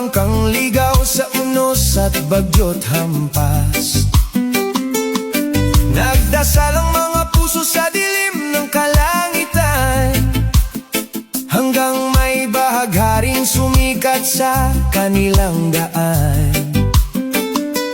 bangkang ligaw sa unos at bagyo't hampas. Nagdasal ang mga puso sa dilim ng kalangitan, hanggang may bahagharing sumikat sa kanilang daan.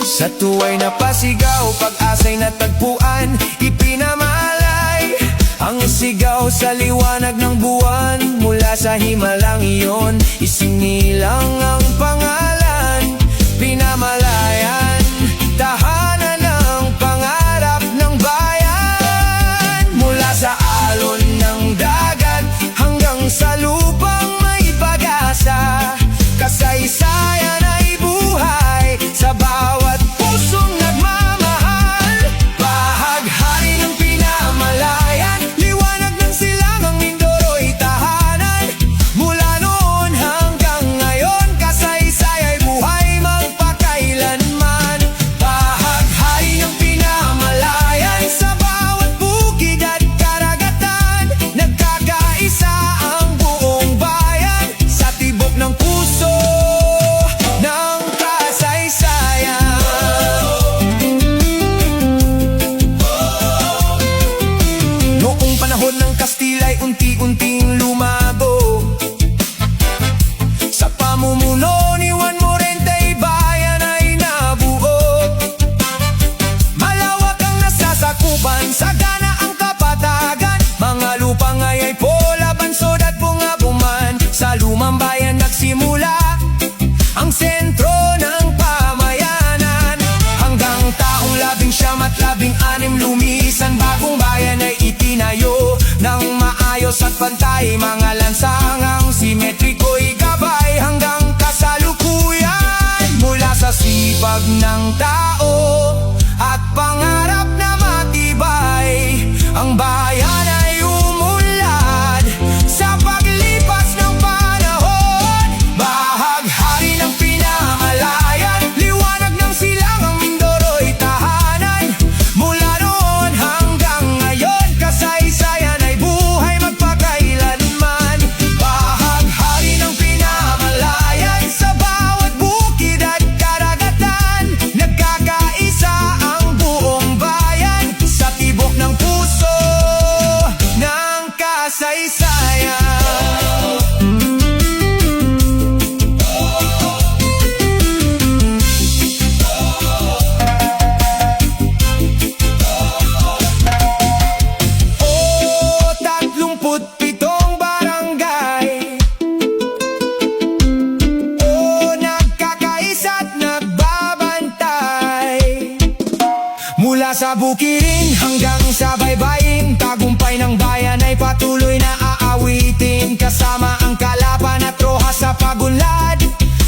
Sa tuway na pasigaw, pag-asa'y natagpuan, ipinamalay ang sigaw sa liwanag ng buwan. Mula sa himalang iyon, isinilang ang pangalan, pinamalayan, tahanan ng pangarap ng bayan. Mula sa alon ng dagat hanggang sa lupang may pag-asa, kasaysayan ay buhay sa bawat pusong nagmamahal. Bahaghari ng pinamalayan, liwanag ng silangang Mindoro'y tahanan. Mula noon hanggang ngayon, kasaysay ay buhay magpakailanman. Bahaghari ng pinamalayan, sa bawat bukid at karagatan, nagkakaisa ang buong bayan sa tibok ng puso ng kasaysayan. Noong panahon ng Kastila'y unti-unting lumago, sa pamumuno ni Juan Morentey, bayan ay nabuo. Malawak ang nasasakupan, sagana ang kapatagan, mga lupang ay pola, bansod at bunga-buman. Sa lumang bayan nagsimula ang sentro ng pamayanan, hanggang taong 19 at 16 lumisan. Bagong bayan ay itinayo ng maayos at pantay, mga lansangang simetriko'y gabay hanggang kasalukuyan. Mula sa sipag ng tao at pangarap na matibay, ang bayan ay umunlad sa paglipas ng panahon. Bahaghari ng pinamalayan, liwanag ng silangang Mindoro'y tahanan. Mula noon hanggang ngayon, kasaysayan ay buhay magpakailanman. Bahaghari ng pinamalayan, sa bawat bukid at karagatan, nagkakaisa ang buong bayan sa tibok ng puso ng kasaysayan. O 37 barangay, o nagkakaisa't nagbabantay. Mula sa bukirin hanggang sa baybayin, tagumpay ng bayan ay patuloy na aawitin. Kasama ang Kalapan at Rojas sa pagunlad,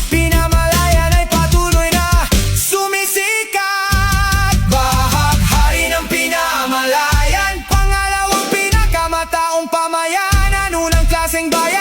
pinamalayan ay patuloy na sumisikat. Bahaghari ng pinamalayan, pangalawang pinakamataong pamayanan, unang klaseng bayan